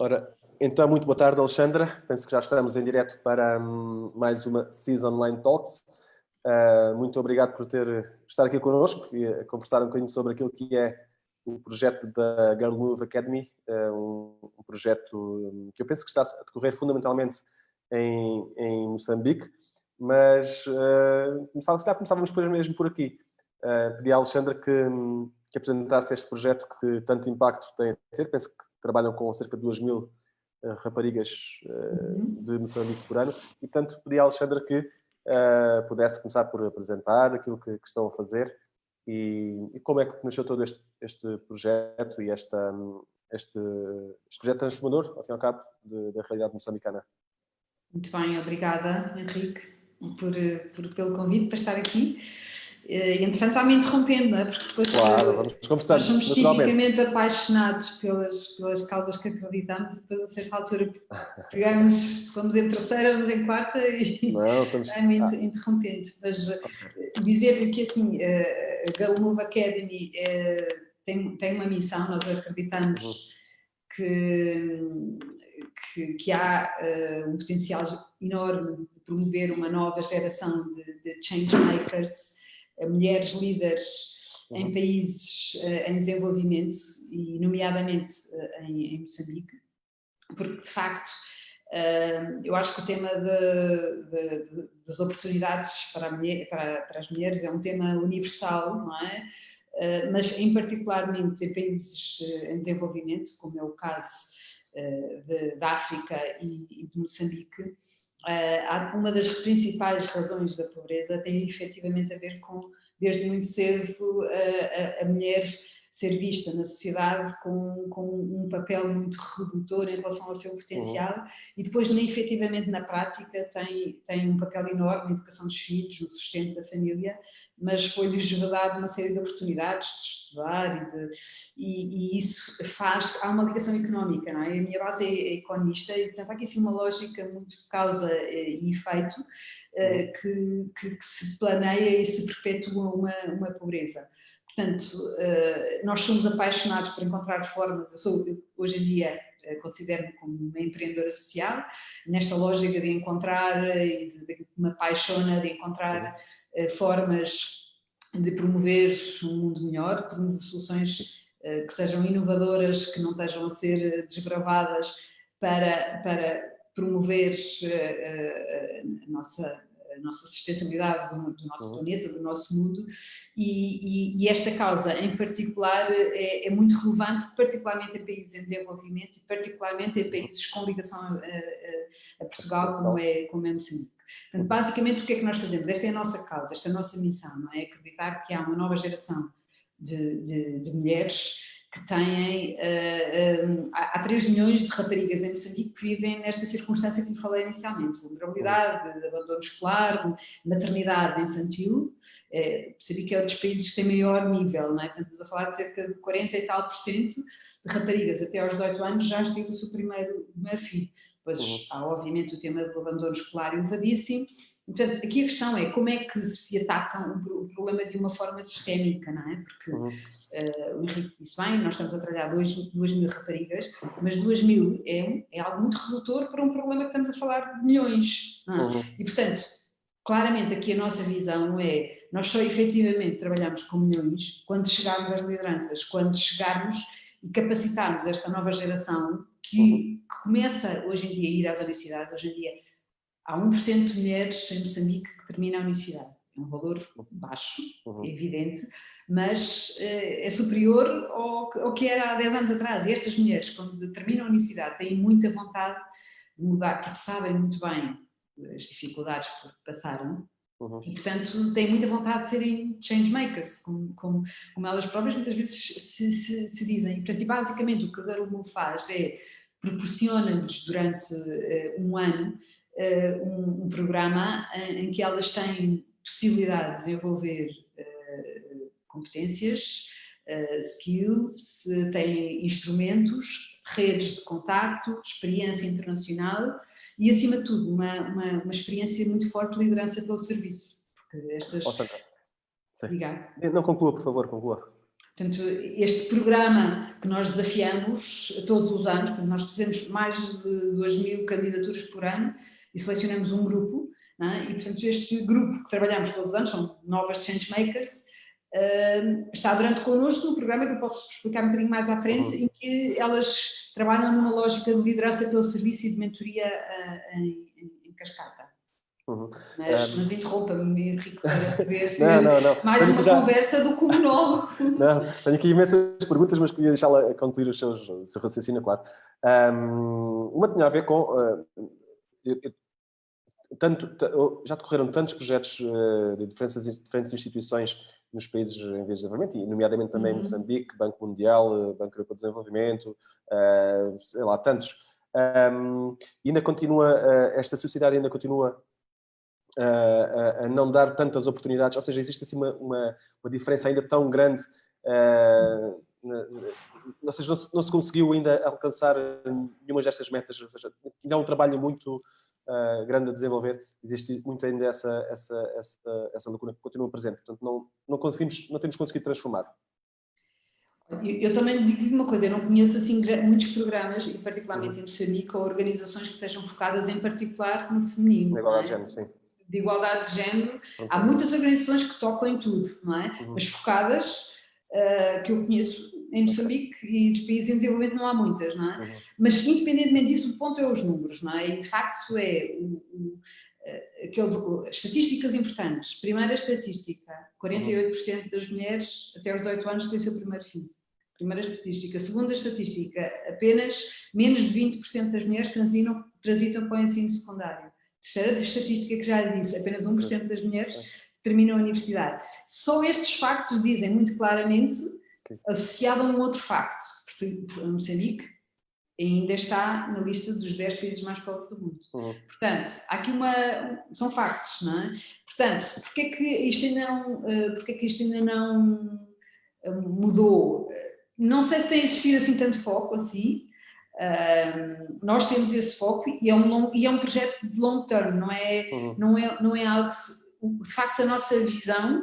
Ora, então, muito boa tarde, Alexandra. Penso que já estamos em direto para mais uma Season Online Talks. Muito obrigado por estar aqui connosco e a conversar um bocadinho sobre aquilo que é o projeto da Girl Move Academy, um projeto que eu penso que está a decorrer fundamentalmente em Moçambique, mas começávamos depois mesmo por aqui. Pedi à Alexandra que apresentasse este projeto que tanto impacto tem a ter. Penso que trabalham com cerca de 2.000 raparigas de Moçambique por ano, e portanto pedi à Alexandra que pudesse começar por apresentar aquilo que estão a fazer e como é que nasceu todo este projeto e este projeto transformador, ao fim e ao cabo, da realidade moçambicana. Muito bem, obrigada, Henrique, pelo convite para estar aqui. E, entretanto, está-me interrompendo, não é? Porque depois vamos conversando, nós somos tipicamente apaixonados pelas causas que acreditamos e depois, a certa altura, vamos em terceira, vamos em quarta e é-me interrompendo. Mas dizer-lhe que, assim, a Girl Move Academy tem uma missão. Nós acreditamos que há um potencial enorme de promover uma nova geração de changemakers, mulheres líderes em países em desenvolvimento e nomeadamente em Moçambique, porque de facto eu acho que o tema das oportunidades para as mulheres é um tema universal, não é? Mas em particularmente em países em desenvolvimento, como é o caso da África e de Moçambique, uma das principais razões da pobreza tem efetivamente a ver com, desde muito cedo, a mulher ser vista na sociedade com um papel muito redutor em relação ao seu potencial e depois, efetivamente, na prática, tem um papel enorme na educação dos filhos, no sustento da família, mas foi-lhes vedado uma série de oportunidades de estudar e isso há uma ligação económica, não é? A minha base é economista e, portanto, há aqui assim uma lógica muito de causa e efeito que se planeia e se perpetua uma pobreza. Portanto, nós somos apaixonados por encontrar formas. Hoje em dia, considero-me como uma empreendedora social, nesta lógica de encontrar, que me apaixona, de encontrar formas de promover um mundo melhor, promover soluções que sejam inovadoras, que não estejam a ser desbravadas para promover a nossa sustentabilidade do nosso planeta, do nosso mundo, e esta causa em particular é muito relevante, particularmente em países em desenvolvimento e particularmente em países com ligação a Portugal, como é Moçambique. Portanto, basicamente, o que é que nós fazemos? Esta é a nossa causa, esta é a nossa missão, não é? Acreditar que há uma nova geração de mulheres que têm, há 3 milhões de raparigas em Moçambique que vivem nesta circunstância que lhe falei inicialmente, vulnerabilidade, de abandono escolar, maternidade infantil. Moçambique é um dos países que tem maior nível, não é? Portanto, estamos a falar de cerca de 40 e tal % de raparigas até aos 18 anos já tiveram o seu primeiro filho. Depois há, obviamente, o tema do abandono escolar elevadíssimo. Portanto, aqui a questão é como é que se ataca o problema de uma forma sistémica, não é? Porque o Henrique disse bem, nós estamos a trabalhar 2.000 raparigas, mas 2.000 é algo muito redutor para um problema que estamos a falar de milhões, não é? E, portanto, claramente aqui a nossa visão é, nós só efetivamente trabalhamos com milhões quando chegarmos às lideranças, quando chegarmos e capacitarmos esta nova geração que começa hoje em dia a ir às universidades. Hoje em dia há 1% de mulheres em Moçambique que terminam a universidade. É um valor baixo, é evidente, mas é superior ao que era há 10 anos atrás. E estas mulheres, quando terminam a universidade, têm muita vontade de mudar, porque sabem muito bem as dificuldades por que passaram. E, portanto, têm muita vontade de serem changemakers, como elas próprias muitas vezes se dizem. E, portanto, basicamente o que a Girl Move faz é proporciona-lhes durante um ano um programa em que elas têm possibilidade de desenvolver competências, skills, têm instrumentos, redes de contacto, experiência internacional e, acima de tudo, uma experiência muito forte de liderança pelo serviço. Porque estas... Não, conclua, por favor, conclua. Portanto, este programa que nós desafiamos todos os anos, portanto, nós recebemos mais de 2.000 candidaturas por ano e selecionamos um grupo, não é? E, portanto, este grupo que trabalhamos todos os anos, são novas changemakers, está durante connosco num programa que eu posso explicar um bocadinho mais à frente, em que elas trabalham numa lógica de liderança pelo serviço e de mentoria em cascata. Mas interrompa-me, Henrique, para poder ser mais uma conversa do que um monólogo. Não, tenho aqui imensas perguntas, mas queria deixá-la concluir o seu raciocínio, claro. Uma tinha a ver com... já decorreram tantos projetos de diferentes instituições nos países em vias de desenvolvimento, e nomeadamente também Moçambique, Banco Mundial, Banco Europeu de Desenvolvimento, sei lá, tantos. E ainda continua, esta sociedade ainda continua a não dar tantas oportunidades, ou seja, existe assim uma diferença ainda tão grande, ou seja, não se conseguiu ainda alcançar nenhuma destas metas, ou seja, ainda há um trabalho muito grande a desenvolver, existe muito ainda essa lacuna que continua presente, portanto não temos conseguido transformar. Eu também digo uma coisa, eu não conheço assim muitos programas, e particularmente em Moçambique, ou organizações que estejam focadas em particular no feminino. Na igualdade de género, sim. De igualdade de género. Há muitas organizações que tocam em tudo, não é? Mas focadas, que eu conheço em Moçambique e dos países em desenvolvimento não há muitas, não é? Mas independentemente disso, o ponto é os números, não é? E de facto estatísticas importantes. Primeira estatística, 48% das mulheres até aos 18 anos têm o seu primeiro filho. Primeira estatística. Segunda estatística, apenas menos de 20% das mulheres transitam para o ensino secundário. Terceira estatística que já lhe disse, apenas 1% das mulheres terminam a universidade. Só estes factos dizem muito claramente, associado a um outro facto, porque Moçambique ainda está na lista dos 10 países mais pobres do mundo. Portanto, há aqui são factos, não é? Portanto, porque é que isto ainda não mudou? Não sei se tem existido assim tanto foco assim. Nós temos esse foco e é um projeto de long term, não é algo que, de facto, a nossa visão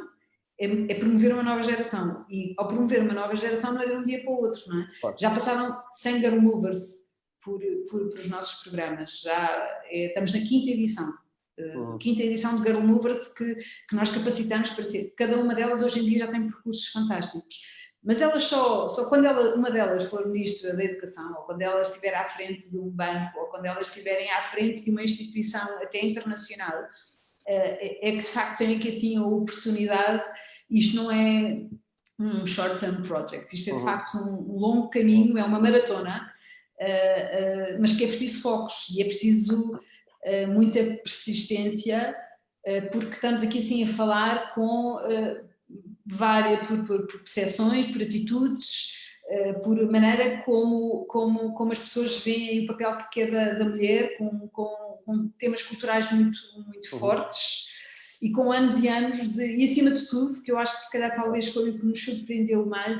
é promover uma nova geração, e ao promover uma nova geração não é de um dia para o outro, não é? Claro. Já passaram 100 girl movers por os nossos programas, estamos na quinta edição de girl movers que nós capacitamos para ser. Cada uma delas hoje em dia já tem percursos fantásticos. Mas elas só quando uma delas for ministra da Educação, ou quando elas estiver à frente de um banco, ou quando elas estiverem à frente de uma instituição até internacional, é que de facto tem aqui assim a oportunidade. Isto não é um short-term project, isto é de facto um longo caminho, é uma maratona, mas que é preciso focos e é preciso muita persistência, porque estamos aqui assim a falar com... por percepções, por atitudes, por maneira como as pessoas veem o papel que é da mulher, com temas culturais muito, muito fortes e com anos e anos e acima de tudo, que eu acho que se calhar talvez foi o que nos surpreendeu mais,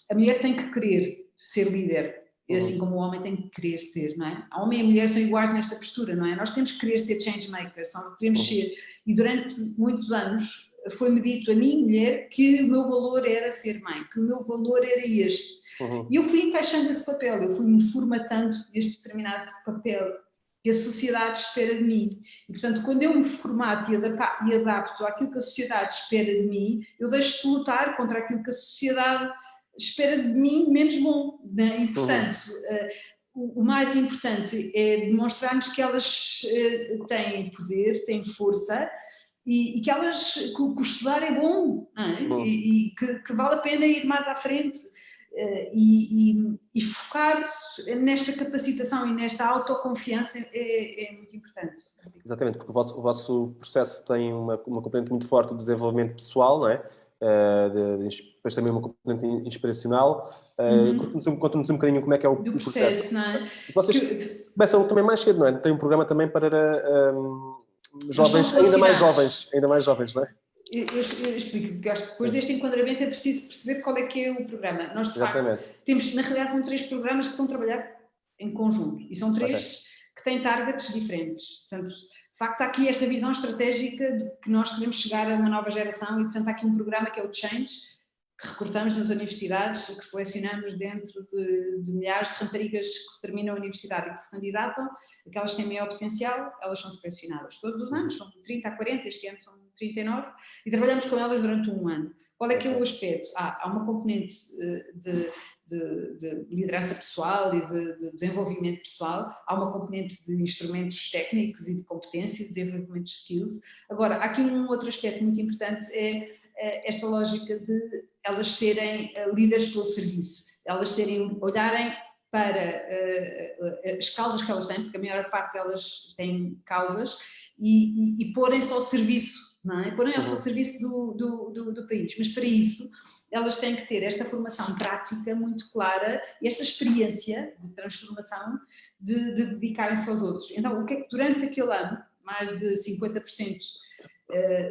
a mulher tem que querer ser líder, assim como o homem tem que querer ser, não é? A homem e a mulher são iguais nesta postura, não é? Nós temos que querer ser changemakers, queremos ser, e durante muitos anos foi-me dito a mim, mulher, que o meu valor era ser mãe, que o meu valor era este. E eu fui encaixando esse papel, eu fui-me formatando este determinado papel que a sociedade espera de mim. E, portanto, quando eu me formato e adapto àquilo que a sociedade espera de mim, eu deixo de lutar contra aquilo que a sociedade espera de mim menos bom. Né? E, portanto, o mais importante é demonstrar-nos que elas têm poder, têm força, e que o estudar é bom, não é? E que vale a pena ir mais à frente e focar nesta capacitação e nesta autoconfiança é muito importante. Exatamente, porque o vosso processo tem uma componente muito forte de desenvolvimento pessoal, não é? Depois também uma componente inspiracional. Conta-nos um bocadinho como é que é o processo. Não é? Vocês começam também mais cedo, não é? Tem um programa também para jovens, ainda mais jovens, não é? Eu explico, porque acho que depois deste enquadramento é preciso perceber qual é que é o programa. Nós, de facto, temos, na realidade, são 3 programas que estão a trabalhar em conjunto, e são 3 que têm targets diferentes. Portanto, de facto, há aqui esta visão estratégica de que nós queremos chegar a uma nova geração, e, portanto, há aqui um programa que é o Change, que recrutamos nas universidades e que selecionamos dentro de milhares de raparigas que terminam a universidade e que se candidatam, aquelas que têm maior potencial, elas são selecionadas todos os anos, são 30 a 40, este ano são 39, e trabalhamos com elas durante um ano. Qual é que é o aspecto? Há uma componente de liderança pessoal e de desenvolvimento pessoal, há uma componente de instrumentos técnicos e de competência, de desenvolvimento de skills. Agora, há aqui um outro aspecto muito importante, é esta lógica de elas serem líderes pelo serviço, elas olharem para as causas que elas têm, porque a maior parte delas tem causas, e porem-se ao serviço, não é? Porem-se ao serviço do país. Mas para isso, elas têm que ter esta formação prática muito clara, esta experiência de transformação, de dedicarem-se aos outros. Então, o que é que durante aquele ano, mais de 50%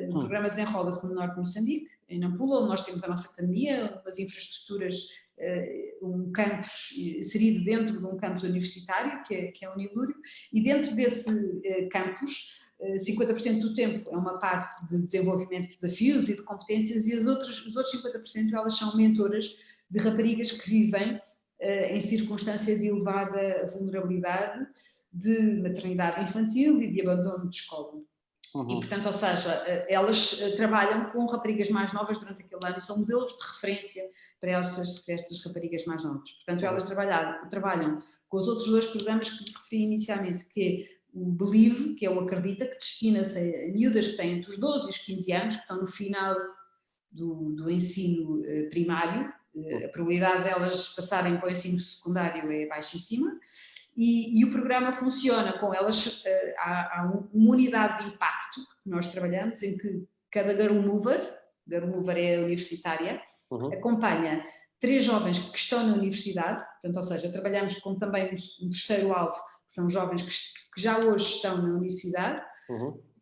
do programa desenrola-se no norte de Moçambique, em Nampula, onde nós temos a nossa academia, umas infraestruturas, um campus inserido dentro de um campus universitário, que é o Unilúrio, e dentro desse campus, 50% do tempo é uma parte de desenvolvimento de desafios e de competências, e os outros 50% elas são mentoras de raparigas que vivem em circunstância de elevada vulnerabilidade, de maternidade infantil e de abandono de escola. E, portanto, ou seja, elas trabalham com raparigas mais novas durante aquele ano e são modelos de referência para estas raparigas mais novas. Portanto, elas trabalham com os outros dois programas que referi inicialmente, que é o Believe, que é o Acredita, que destina-se a miúdas que têm entre os 12 e os 15 anos, que estão no final do ensino primário. A probabilidade delas passarem para o ensino secundário é baixíssima. E o programa funciona com elas, há uma unidade de impacto que nós trabalhamos, em que cada Girl Mover é universitária, acompanha 3 jovens que estão na universidade, portanto, ou seja, trabalhamos com também um terceiro alvo, que são jovens que já hoje estão na universidade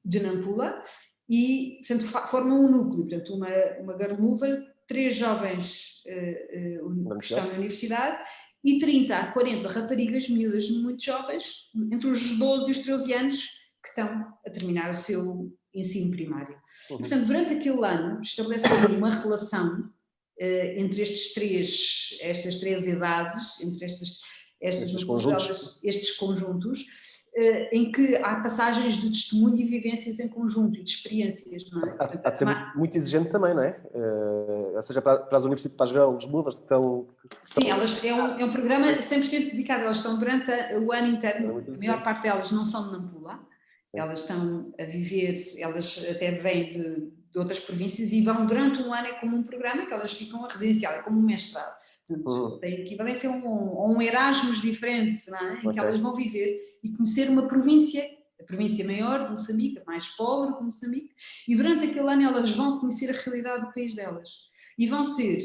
de Nampula, e, portanto, formam um núcleo, portanto, uma Girl Mover, 3 jovens que estão na universidade, e 30 a 40 raparigas miúdas muito jovens, entre os 12 e os 13 anos, que estão a terminar o seu ensino primário. E, portanto, durante aquele ano, estabelece uma relação entre estas três idades, entre estes conjuntos, em que há passagens de testemunho e vivências em conjunto e de experiências, não é? Há de ser muito exigente também, não é? Ou seja, para as universidades, para as Girls Movers que estão... Sim, elas, é um programa 100% dedicado, elas estão durante o ano inteiro, a maior parte delas não são de Nampula, elas estão a viver, elas até vêm de outras províncias e vão durante um ano, é como um programa que elas ficam a residencial, é como um mestrado. Portanto, tem equivalência a um Erasmus diferente, não é? Em que elas vão viver e conhecer uma província, a província maior de Moçambique, a mais pobre de Moçambique, e durante aquele ano elas vão conhecer a realidade do país delas e vão ser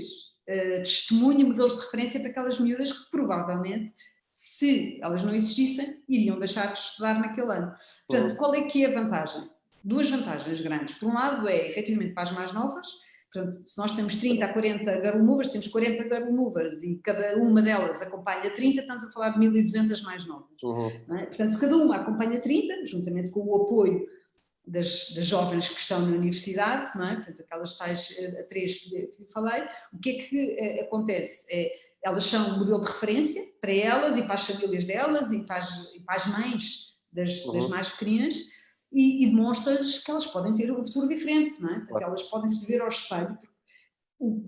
testemunho, modelos de referência para aquelas miúdas que provavelmente, se elas não existissem, iriam deixar de estudar naquele ano. Portanto, qual é que é a vantagem? 2 vantagens grandes. Por um lado é, efetivamente, para as mais novas. Portanto, se nós temos 30 a 40 Girl Movers, temos 40 Girl Movers e cada uma delas acompanha 30, estamos a falar de 1.200 mais novas. Não é? Portanto, se cada uma acompanha 30, juntamente com o apoio das jovens que estão na universidade, não é? Portanto, aquelas tais 3 que falei, o que é que acontece? Elas são um modelo de referência para elas e para as famílias delas e para as mães das mais pequeninas, e demonstra-lhes que elas podem ter um futuro diferente, não é? Porque elas podem se ver ao espelho.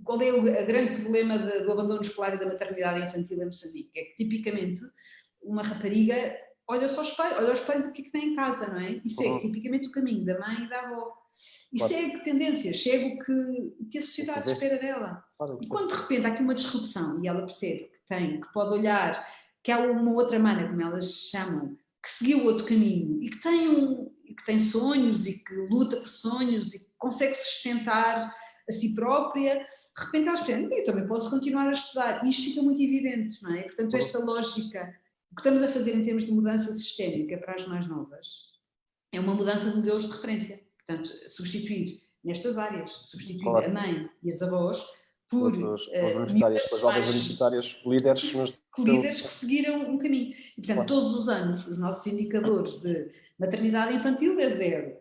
Qual é o grande problema do abandono escolar e da maternidade infantil em Moçambique? É que, tipicamente, uma rapariga olha ao espelho do que é que tem em casa, não é? E segue tipicamente o caminho da mãe e da avó. E segue tendências, segue o que a sociedade espera dela. E quando de repente há aqui uma disrupção e ela percebe que pode olhar, que há uma outra mana, como elas chamam, que seguiu outro caminho e que tem sonhos e que luta por sonhos e que consegue sustentar a si própria, de repente elas percebem, eu também posso continuar a estudar. E isto fica muito evidente, não é? Portanto, esta lógica, o que estamos a fazer em termos de mudança sistémica para as mais novas, é uma mudança de modelos de referência. Portanto, substituir nestas áreas, substituir a mãe e as avós por universitárias, para jovens universitárias, líderes que seguiram um caminho. E, portanto, todos os anos, os nossos indicadores de maternidade infantil é 0,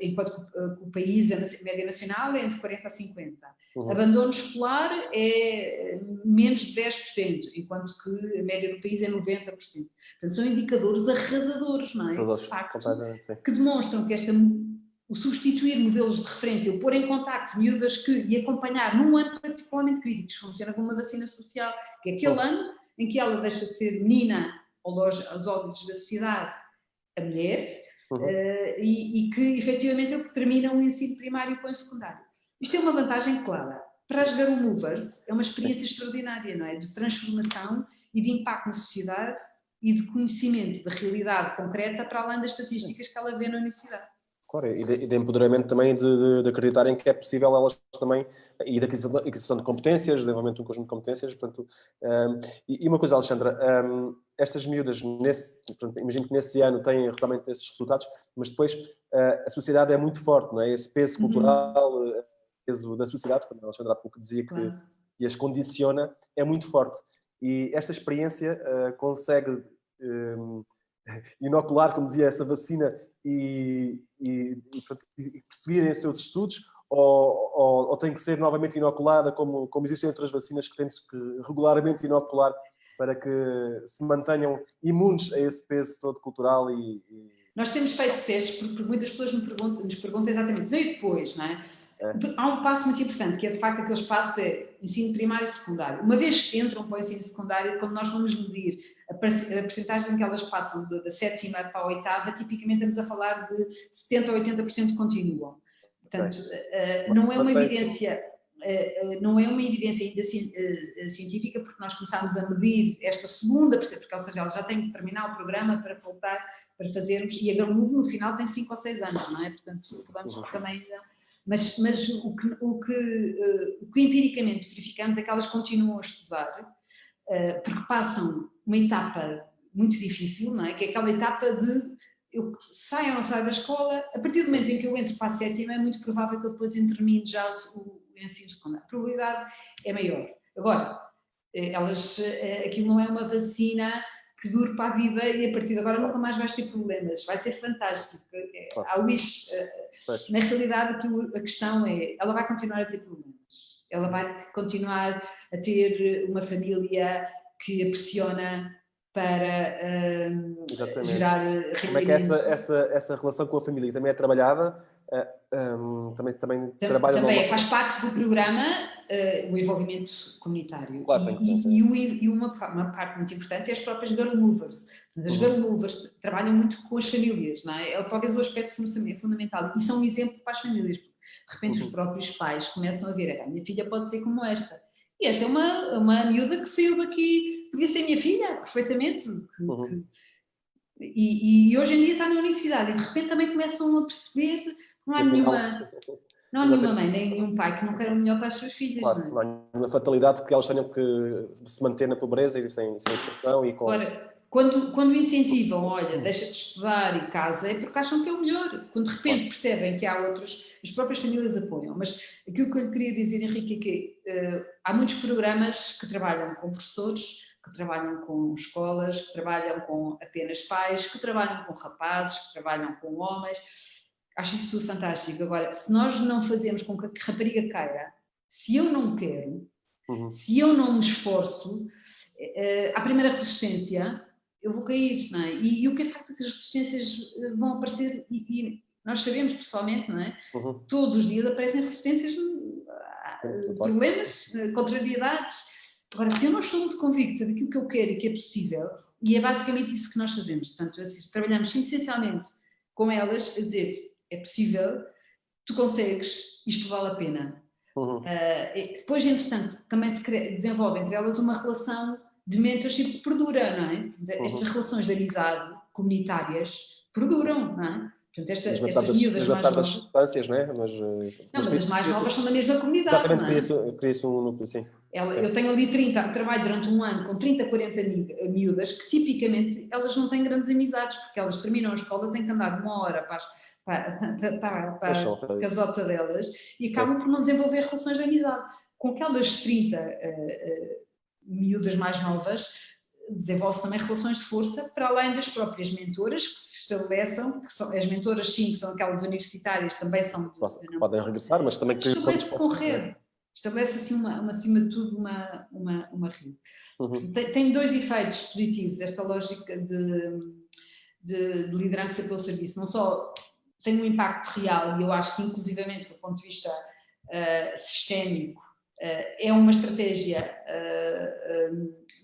enquanto que o país, a média nacional é entre 40% a 50%. Abandono escolar é menos de 10%, enquanto que a média do país é 90%. Portanto, são indicadores arrasadores, não é? Todos, de facto, sim. que demonstram que o substituir modelos de referência, o pôr em contacto miúdas e acompanhar num ano particularmente crítico, funciona como uma vacina social, que é aquele ano em que ela deixa de ser menina aos olhos da sociedade, a mulher, e que efetivamente termina o ensino primário para o secundário. Isto é uma vantagem clara. Para as Girl Movers é uma experiência extraordinária, não é? De transformação e de impacto na sociedade e de conhecimento da realidade concreta para além das estatísticas que ela vê na universidade. Claro, e de empoderamento também de acreditarem que é possível elas também, e da aquisição de competências, desenvolvimento de um conjunto de competências, portanto, e uma coisa, Alexandra, estas miúdas, portanto, imagino que nesse ano têm realmente esses resultados, mas depois a sociedade é muito forte, não é? Esse peso cultural, peso da sociedade, como a Alexandra há pouco dizia, que as condiciona, é muito forte. E esta experiência consegue inocular, como dizia, essa vacina e perseguirem os seus estudos, ou tem que ser novamente inoculada, como existem outras vacinas que tem-se que regularmente inocular para que se mantenham imunes a esse peso todo cultural Nós temos feito testes, porque muitas pessoas nos perguntam exatamente, e depois, não é? Há um passo muito importante, que é de facto aqueles passos ensino primário e secundário. Uma vez que entram para o ensino secundário, quando nós vamos medir a percentagem que elas passam da 7ª para a 8ª, tipicamente estamos a falar de 70% ou 80% continuam. Portanto, não é uma evidência... não é uma evidência ainda científica, porque nós começámos a medir esta segunda, porque ou seja, ela já tem que terminar o programa para voltar, para fazermos, e a Girl Move no final tem 5 ou 6 anos, não é? Portanto, vamos também... Mas o que empiricamente verificamos é que elas continuam a estudar, porque passam uma etapa muito difícil, não é? Que é aquela etapa de eu saio ou não saio da escola, a partir do momento em que eu entro para a 7ª é muito provável que eu depois termine já o ensino secundário. A probabilidade é maior. Agora, aquilo não é uma vacina que dure para a vida e a partir de agora nunca mais vais ter problemas. Vai ser fantástico. A Wish, na realidade, a questão é, ela vai continuar a ter problemas. Ela vai continuar a ter uma família que a pressiona para gerar rendimentos. Como é que essa relação com a família também é trabalhada? Também faz parte do programa o envolvimento comunitário. Claro, e uma parte muito importante é as próprias Girl Movers. As Girl Movers trabalham muito com as famílias, não é? É talvez o aspecto fundamental. E são um exemplo para as famílias. De repente os próprios pais começam a ver, a minha filha pode ser como esta. E esta é uma miúda que saiu daqui, podia ser minha filha, perfeitamente. E hoje em dia está na universidade e de repente também começam a perceber que não há nenhuma mãe, nem nenhum pai que não queira o melhor para as suas filhas. Claro, não há nenhuma fatalidade que elas tenham que se manter na pobreza e sem educação e com... Agora, quando incentivam, olha, deixa de estudar e casa, é porque acham que é o melhor. Quando de repente percebem que há outros, as próprias famílias apoiam. Mas aquilo que eu lhe queria dizer, Henrique, é que há muitos programas que trabalham com professores, que trabalham com escolas, que trabalham com apenas pais, que trabalham com rapazes, que trabalham com homens. Acho isso tudo fantástico. Agora, se nós não fazemos com que a rapariga caia, se eu não quero, se eu não me esforço, à primeira resistência, eu vou cair, não é? E o que é facto é que as resistências vão aparecer e nós sabemos pessoalmente, não é? Todos os dias aparecem resistências, problemas, contrariedades. Agora, se eu não estou muito convicta daquilo que eu quero e que é possível, e é basicamente isso que nós fazemos, portanto, assim, trabalhamos essencialmente com elas a dizer, é possível, tu consegues, isto vale a pena. Depois, entretanto, também se desenvolve entre elas uma relação de mentorship que perdura, não é? Estas relações de amizade comunitárias perduram, não é? Portanto, estas miúdas mais novas... das distâncias, não é? Mas as mais novas são da mesma comunidade. Exatamente, cria-se um núcleo, sim. Eu tenho ali 30, trabalho durante um ano com 30, 40 miúdas que tipicamente elas não têm grandes amizades, porque elas terminam a escola, têm que andar 1 hora para a casota delas e acabam por não desenvolver relações de amizade. Com aquelas 30 miúdas mais novas, desenvolve também relações de força para além das próprias mentoras que se estabeleçam, que são, as mentoras sim, que são aquelas universitárias, também são podem regressar, mas também que estabelece com rede, estabelece assim acima de tudo uma rede. Tem dois efeitos positivos esta lógica de liderança pelo serviço, não só tem um impacto real, e eu acho que inclusivamente do ponto de vista sistémico é uma estratégia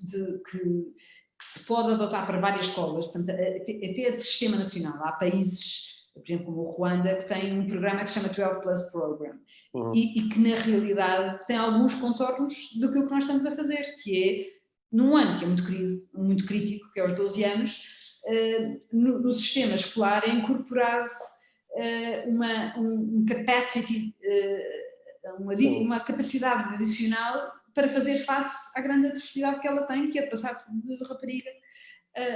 que se pode adotar para várias escolas, portanto, até de sistema nacional. Há países, por exemplo, como o Ruanda, que tem um programa que se chama 12 Plus Program e que na realidade tem alguns contornos do que nós estamos a fazer, que é num ano que é muito crítico, que é os 12 anos, no sistema escolar é incorporado uma capacidade adicional para fazer face à grande adversidade que ela tem, que é passar de rapariga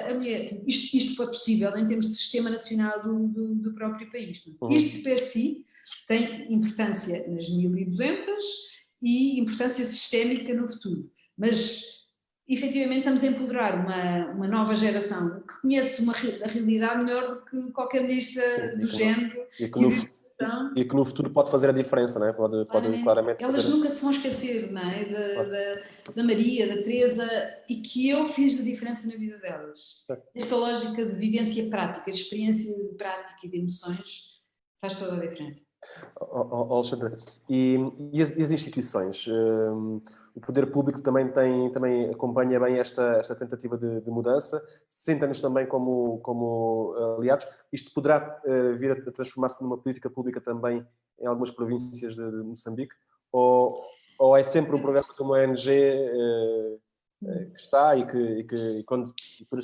a mulher. Isto é possível em termos de sistema nacional do próprio país. Isto, per si, tem importância nas 1200 e importância sistémica no futuro. Mas, efetivamente, estamos a empoderar uma nova geração que conhece a realidade melhor do que qualquer ministra do género. E que no futuro pode fazer a diferença, não é? Pode claramente elas nunca se vão esquecer, não é? Da Maria, da Teresa, e que eu fiz a diferença na vida delas. Esta lógica de vivência prática, de experiência prática e de emoções faz toda a diferença. Alexandra, e as instituições? O poder público também acompanha bem esta tentativa de mudança, senta-nos também como aliados. Isto poderá vir a transformar-se numa política pública também em algumas províncias de Moçambique? Ou é sempre um programa como a ONG que está e que quando... Eu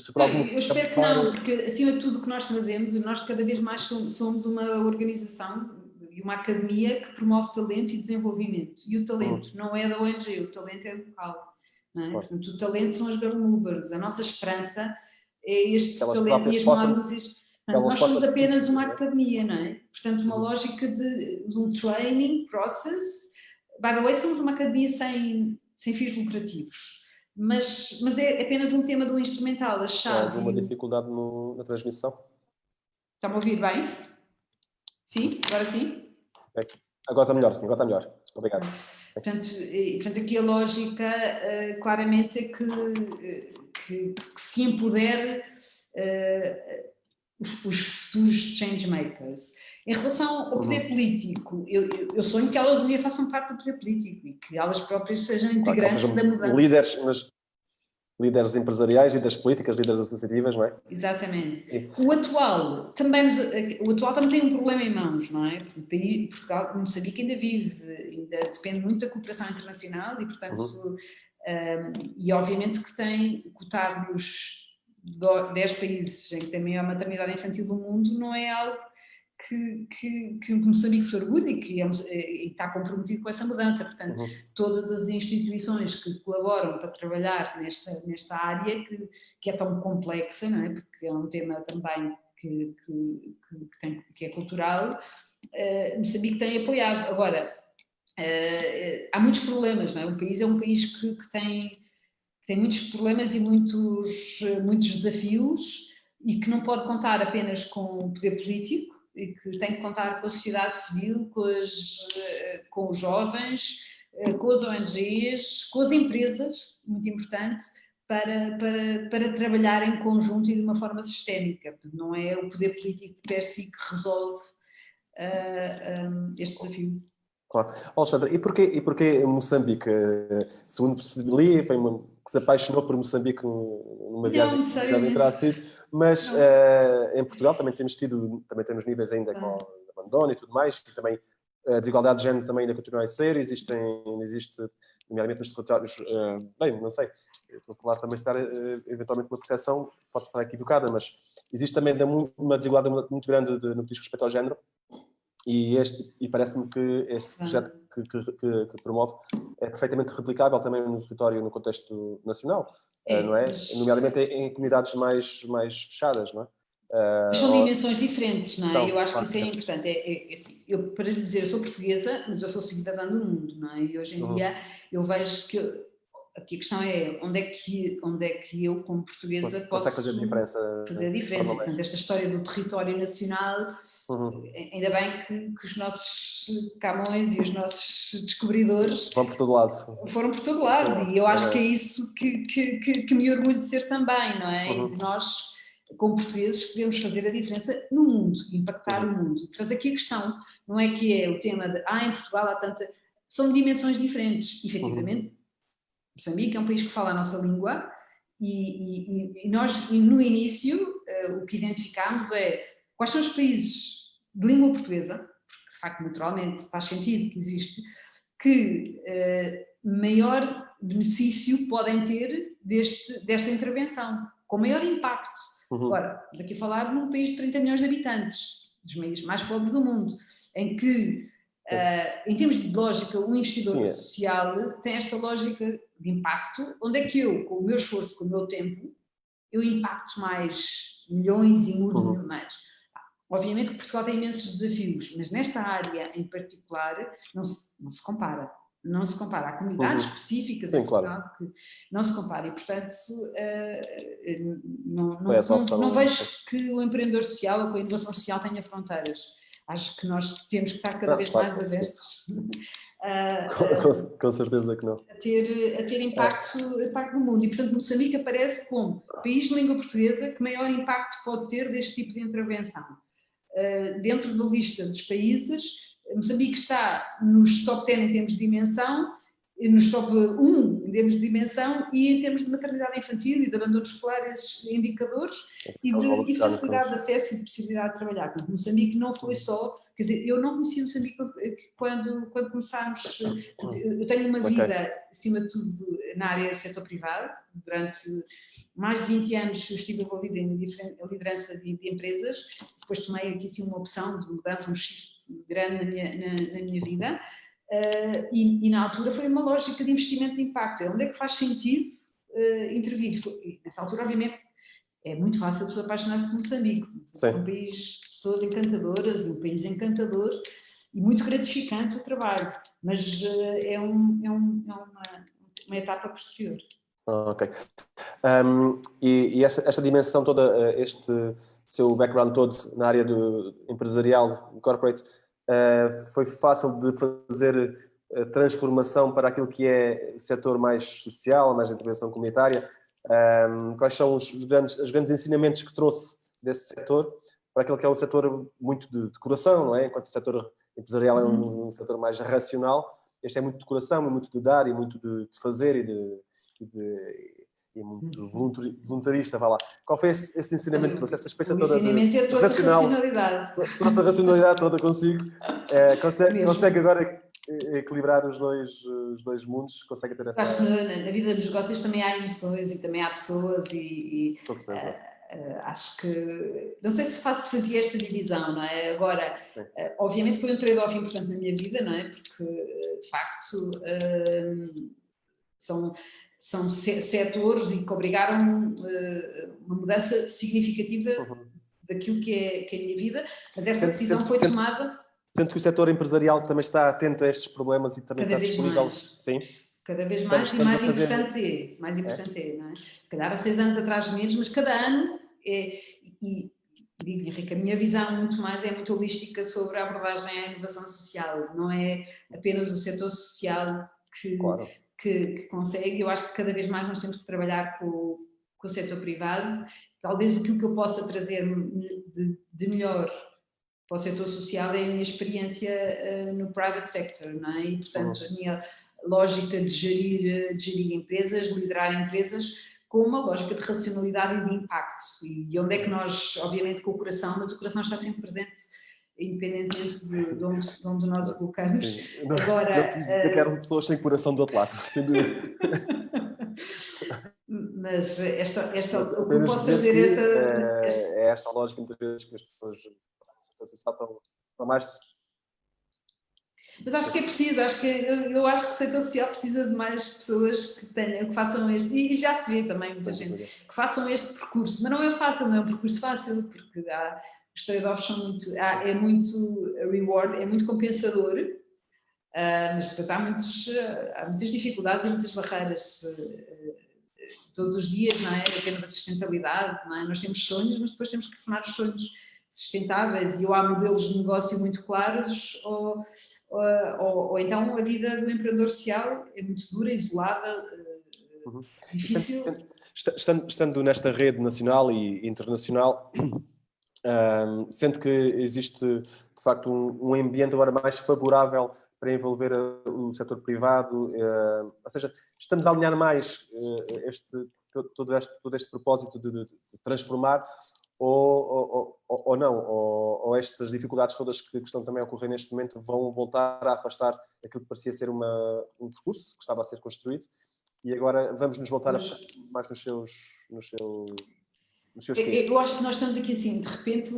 espero que não, porque acima de tudo o que nós fazemos, nós cada vez mais somos uma organização e uma academia que promove talento e desenvolvimento. E o talento não é da ONG, o talento é local. Não é? Portanto, o talento são as girl movers. A nossa esperança é este talento e as músicas. Nós somos apenas uma academia, não é? Portanto, uma lógica de um training process. By the way, somos uma academia sem fins lucrativos. Mas é apenas um tema do instrumental, a chave. Há alguma dificuldade na transmissão? Está-me a ouvir bem? Sim? Agora sim? Agora está melhor, sim, agora está melhor. Obrigado. Portanto, aqui a lógica claramente é que se empodere os futuros changemakers. Em relação ao poder político, eu sonho que elas um dia façam parte do poder político e que elas próprias sejam integrantes da mudança. Líderes empresariais, líderes políticas, líderes associativas, não é? Exatamente. O atual também tem um problema em mãos, não é? Portugal, Moçambique ainda depende muito da cooperação internacional e, portanto, e obviamente que tem cotado nos 10 países em que tem a maior maternidade infantil do mundo, não é algo que Moçambique se orgulha e que está comprometido com essa mudança. Portanto, todas as instituições que colaboram para trabalhar nesta área que é tão complexa, não é? Porque é um tema também que é cultural, Moçambique tem apoiado. Agora, há muitos problemas, não é? O país é um país que tem muitos problemas e muitos desafios e que não pode contar apenas com o poder político, e que tem que contar com a sociedade civil, com os jovens, com as ONGs, com as empresas, muito importante, para trabalhar em conjunto e de uma forma sistémica. Não é o poder político de per si que resolve este desafio. Claro. Alexandra, e porquê Moçambique? Segundo percebi, foi que se apaixonou por Moçambique numa viagem que terá sido, mas em Portugal também temos níveis ainda com abandono e tudo mais, e também a desigualdade de género também ainda continua a ser, existe, nomeadamente nos territórios, bem, não sei, estou a falar também estar eventualmente uma percepção, pode estar equivocada, mas existe também uma desigualdade muito grande no que diz respeito ao género. E parece-me que este projeto que promove é perfeitamente replicável também no território, no contexto nacional, não é? Nomeadamente em comunidades mais fechadas, não é? São dimensões diferentes, não é? Então, eu acho que isso é importante. Assim, para lhe dizer, eu sou portuguesa, mas eu sou cidadã do mundo, não é? E hoje em dia eu vejo que aqui a questão é onde é que eu, como portuguesa, posso fazer a diferença. Fazer a diferença. Portanto, esta história do território nacional, ainda bem que os nossos Camões e os nossos descobridores foram por todo lado. Foram por todo lado. E eu acho que é isso que me orgulho de ser também, não é? De nós, como portugueses, podemos fazer a diferença no mundo, impactar o mundo. Portanto, aqui a questão não é que é o tema de em Portugal há tanta... São dimensões diferentes. Efetivamente, Moçambique é um país que fala a nossa língua e nós, no início, o que identificámos é quais são os países de língua portuguesa, porque, de facto, naturalmente, faz sentido que existe, que maior benefício podem ter desta intervenção, com maior impacto. Agora, estamos aqui a falar num país de 30 milhões de habitantes, dos meios mais pobres do mundo, em que, em termos de lógica, o investidor social tem esta lógica de impacto, onde é que eu, com o meu esforço, com o meu tempo, eu impacto mais milhões e mudo mais. Obviamente que Portugal tem imensos desafios, mas nesta área em particular não se compara. Não se compara. Há comunidades específicas em Portugal que não se compara e, portanto, não vejo que o empreendedor social ou que a inovação social tenha fronteiras. Acho que nós temos que estar cada vez mais abertos. Com certeza que não. A ter impacto no mundo. E, portanto, Moçambique aparece como país de língua portuguesa que maior impacto pode ter deste tipo de intervenção. Dentro da lista dos países, Moçambique está nos top 10 em termos de dimensão, nos top 1 em termos de dimensão e em termos de maternidade infantil e de abandono escolar, esses indicadores, e de facilidade de acesso e de possibilidade de trabalhar. Portanto, Moçambique não foi só, quer dizer, eu não conhecia Moçambique quando começámos, eu tenho uma vida, acima de tudo, na área do setor privado, durante mais de 20 anos eu estive envolvida em liderança de empresas, depois tomei aqui assim uma opção de mudança, um shift grande na minha vida, e na altura foi uma lógica de investimento de impacto, onde é que faz sentido intervir. Nessa altura, obviamente, é muito fácil a pessoa apaixonar-se por Moçambique, é um país de pessoas encantadoras, um país encantador e muito gratificante o trabalho, mas é uma etapa posterior. Ok. E esta dimensão toda, este seu background todo na área do empresarial, corporate, foi fácil de fazer a transformação para aquilo que é o setor mais social, mais de intervenção comunitária? Quais são os grandes ensinamentos que trouxe desse setor para aquilo que é um setor muito de decoração, não é? Enquanto o setor empresarial é um setor mais racional, este é muito de decoração, é muito de dar e muito de fazer e muito voluntarista, vá lá. Qual foi esse ensinamento que trouxe? Essa experiência toda de racionalidade. Trouxe a racionalidade toda consigo. Consegue agora equilibrar os dois mundos? Consegue ter essa... Acho que na vida dos negócios também há emoções e também há pessoas acho que... Não sei se fazia esta divisão, não é? Agora, obviamente foi um trade-off importante na minha vida, não é? Porque, de facto, são setores e que obrigaram uma mudança significativa daquilo que é a minha vida, mas essa decisão foi tomada... Sente que o setor empresarial também está atento a estes problemas e também está disponível? Sim. Cada vez mais e mais importante é, não é? Se calhar há 6 anos atrás menos, mas cada ano e digo, Henrique, a minha visão é muito holística sobre a abordagem à inovação social, não é apenas o setor social que consegue. Eu acho que cada vez mais nós temos que trabalhar com o setor privado, talvez aquilo que eu possa trazer de melhor para o setor social é a minha experiência no private sector, não é? E, portanto, a minha lógica de gerir empresas, liderar empresas, com uma lógica de racionalidade e de impacto. E onde é que nós, obviamente com o coração, mas o coração está sempre presente, independentemente de onde nós o colocamos. Sim. Agora, eu quero pessoas sem coração do outro lado, sem dúvida. Mas o que eu posso fazer é esta lógica, muitas vezes, que as pessoas estão mais... Mas acho que é preciso, eu acho que o setor social precisa de mais pessoas que façam este, e já se vê também muita gente, que façam este percurso, mas não é fácil, não é um percurso fácil, porque os trade-offs são muito, é muito reward, é muito compensador, Mas depois há muitas dificuldades e muitas barreiras todos os dias, não é? O tema da sustentabilidade, não é? Nós temos sonhos, mas depois temos que tornar os sonhos sustentáveis, e ou há modelos de negócio muito claros, ou então a vida do empreendedor social é muito dura, isolada, difícil. Estando nesta rede nacional e internacional, sente que existe, de facto, um ambiente agora mais favorável para envolver o setor privado, ou seja, estamos a alinhar mais todo este propósito de transformar, ou não, ou estas dificuldades todas que estão também a ocorrer neste momento vão voltar a afastar aquilo que parecia ser um percurso que estava a ser construído, e agora vamos nos voltar mais nos seus eu acho que nós estamos aqui assim, de repente,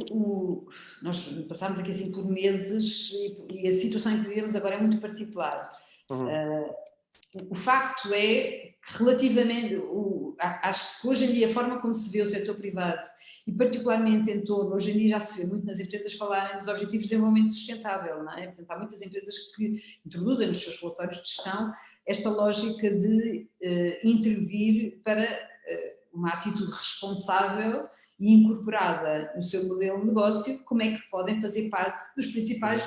nós passámos aqui assim por meses e a situação em que vivemos agora é muito particular. O facto é que relativamente, acho que hoje em dia a forma como se vê o setor privado, e particularmente em torno, hoje em dia já se vê muito nas empresas falarem dos Objetivos de Desenvolvimento Sustentável, não é? Portanto, há muitas empresas que introduzem nos seus relatórios de gestão esta lógica de intervir para uma atitude responsável e incorporada no seu modelo de negócio, como é que podem fazer parte dos principais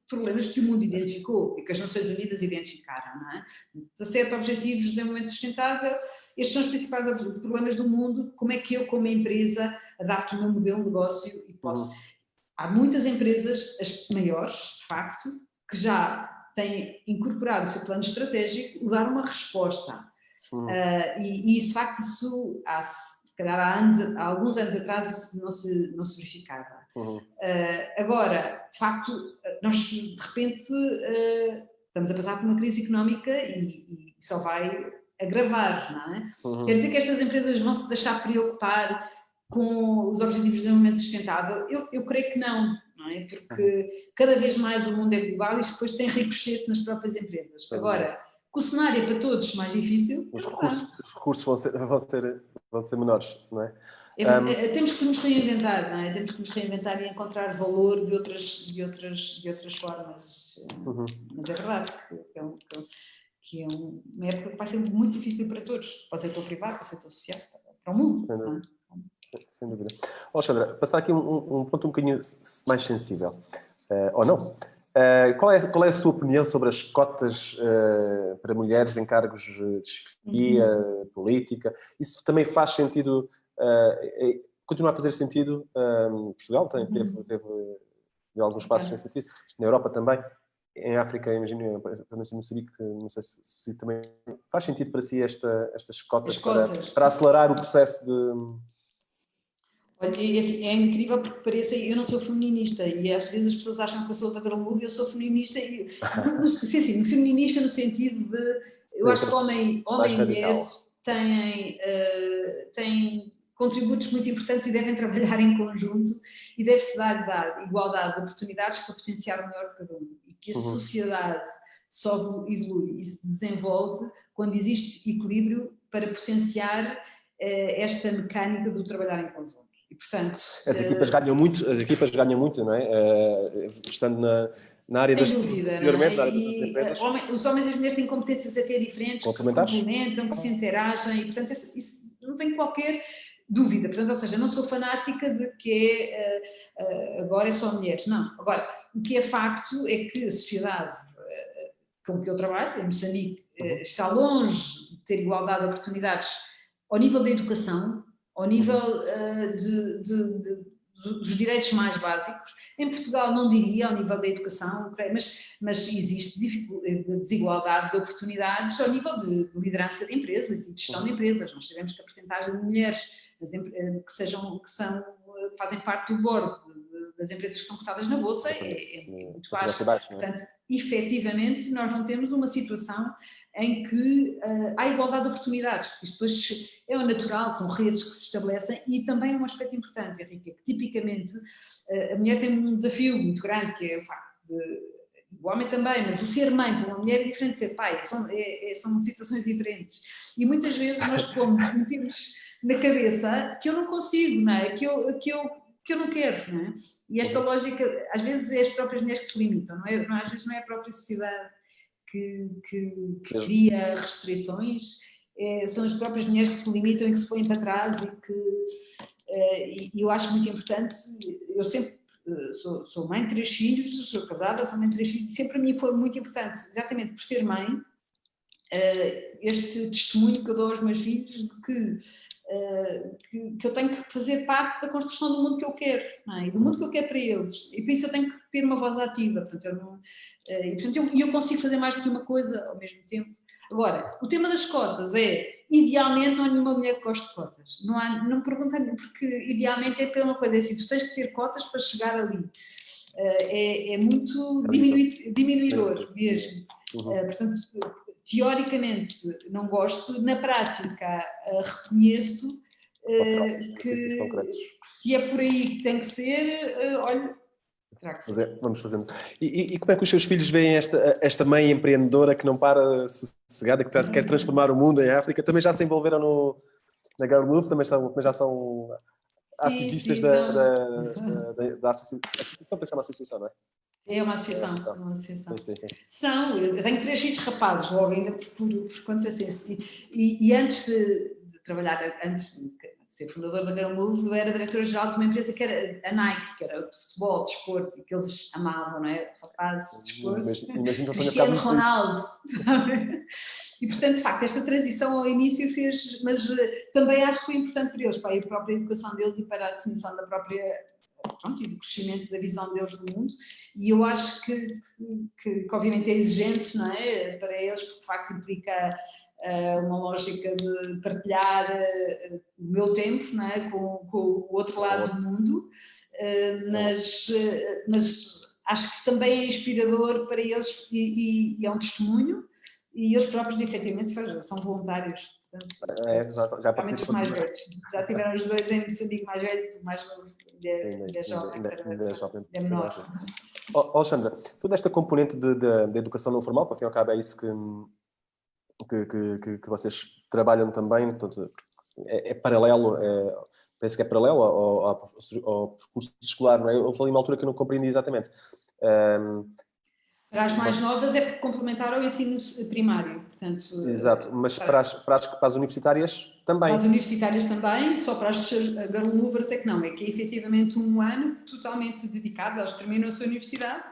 problemas que o mundo identificou e que as Nações Unidas identificaram, não é? 17 Objetivos de Desenvolvimento Sustentável, estes são os principais problemas do mundo, como é que eu, como empresa, adapto o meu modelo de negócio e posso... Há muitas empresas, as maiores, de facto, que já têm incorporado o seu plano estratégico, dar uma resposta. E isso, de facto, isso se calhar há alguns anos atrás isso não se verificava. Agora, de facto, nós de repente estamos a passar por uma crise económica e só vai agravar, não é? Quer dizer que estas empresas vão se deixar preocupar com os Objetivos de Desenvolvimento Sustentável? Eu creio que não é? Porque cada vez mais o mundo é global e depois tem ricochete nas próprias empresas. Agora, que o cenário é para todos mais difícil. Os recursos vão ser menores, não é? Temos que nos reinventar, não é? Temos que nos reinventar e encontrar valor de outras formas. Mas é verdade que é uma época que vai ser muito difícil para todos, para o setor privado, para o setor social, para o mundo. Sem dúvida. Alexandra, passar aqui um ponto um bocadinho mais sensível, ou não? Qual é a sua opinião sobre as cotas para mulheres em cargos de chefia, política? Isso também faz sentido, continua a fazer sentido? Portugal teve alguns passos nesse sentido, na Europa também, em África, imagino, também em Moçambique, não sei se também faz sentido para si estas cotas. Para acelerar o processo de... Olha, é incrível porque parece, eu não sou feminista e às vezes as pessoas acham que eu sou da Girl Move e eu sou feminista, sim, feminista no sentido de, eu acho que homem e mulher têm contributos muito importantes e devem trabalhar em conjunto e deve-se dar igualdade de oportunidades para potenciar o maior de cada um, e que a sociedade só evolui e se desenvolve quando existe equilíbrio para potenciar esta mecânica do trabalhar em conjunto. E, portanto, as equipas ganham muito, não é? Estando na área das... Sem dúvida, os homens e as mulheres têm competências até diferentes, que se complementam, que se interagem, e, portanto, isso não tem qualquer dúvida. Portanto, ou seja, não sou fanática de que agora é só mulheres, não. Agora, o que é facto é que a sociedade com que eu trabalho, em Moçambique, está longe de ter igualdade de oportunidades ao nível da educação, ao nível dos direitos mais básicos. Em Portugal não diria ao nível da educação, mas existe desigualdade de oportunidades ao nível de liderança de empresas e de gestão de empresas. Nós sabemos que a percentagem de mulheres que fazem parte do board das empresas que estão cotadas na Bolsa é muito baixa. Portanto, efetivamente, nós não temos uma situação em que há igualdade de oportunidades. Isto depois é o natural, são redes que se estabelecem, e também é um aspecto importante, Henrique, que tipicamente a mulher tem um desafio muito grande, que é o facto de... O homem também, mas o ser mãe para uma mulher é diferente de ser pai, são situações diferentes. E muitas vezes nós metemos na cabeça que eu não consigo, não é? Que eu não quero, não é? E esta lógica, às vezes é as próprias mulheres que se limitam, não é? Às vezes não é a própria sociedade que cria restrições, são as próprias mulheres que se limitam e que se põem para trás e eu acho muito importante, eu sempre sou mãe de 3 filhos, sou casada, sou mãe de 3 filhos, e sempre para mim foi muito importante, exatamente por ser mãe, este testemunho que eu dou aos meus filhos de que eu tenho que fazer parte da construção do mundo que eu quero, não é? E do mundo que eu quero para eles, e por isso eu tenho que ter uma voz ativa, portanto, eu consigo fazer mais do que uma coisa ao mesmo tempo. Agora, o tema das cotas idealmente não há nenhuma mulher que goste de cotas, não me perguntem, porque idealmente é pela coisa, assim, tu tens que ter cotas para chegar ali, é muito diminuidor mesmo, portanto, teoricamente não gosto, na prática reconheço que se é por aí que tem que ser, olha, terá que ser. Vamos fazendo. E como é que os seus filhos veem esta mãe empreendedora que não para sossegada, que quer transformar o mundo em África? Também já se envolveram na Girl Move, também já são ativistas da associação. Estão a pensar na associação, não é? É uma associação. Sim. Eu tenho 3 filhos rapazes, logo ainda por contrassenso. E antes de trabalhar, antes de ser fundador da Girl Move, eu era diretora-geral de uma empresa que era a Nike, que era de futebol, desporto, e que eles amavam, não é? Rapazes, desporto, Cristiano Ronaldo. E, portanto, de facto, esta transição ao início fez, mas também acho que foi importante para eles, para a própria educação deles e para a definição da própria, e do crescimento da visão deles do mundo, e eu acho que obviamente é exigente, não é, para eles, porque de facto implica uma lógica de partilhar o meu tempo, não é, com o outro lado do mundo, mas acho que também é inspirador para eles e é um testemunho, e eles próprios efetivamente são voluntários. Portanto, já os mais velhos. Já tiveram os 2 em Moçambique, mais velho, o mais novo ainda é jovem, é menor. Alexandra, toda esta componente de educação não formal, que ao fim e ao cabo é isso que vocês trabalham também, portanto, é paralelo, penso que é paralelo ao percurso escolar, não é? Eu falei uma altura que eu não compreendi exatamente. Para as mais novas é complementar ao ensino primário. Portanto, exato, mas para as universitárias também. Para as universitárias também, só para as Girl Movers é que não, é que é efetivamente um ano totalmente dedicado, elas terminam a sua universidade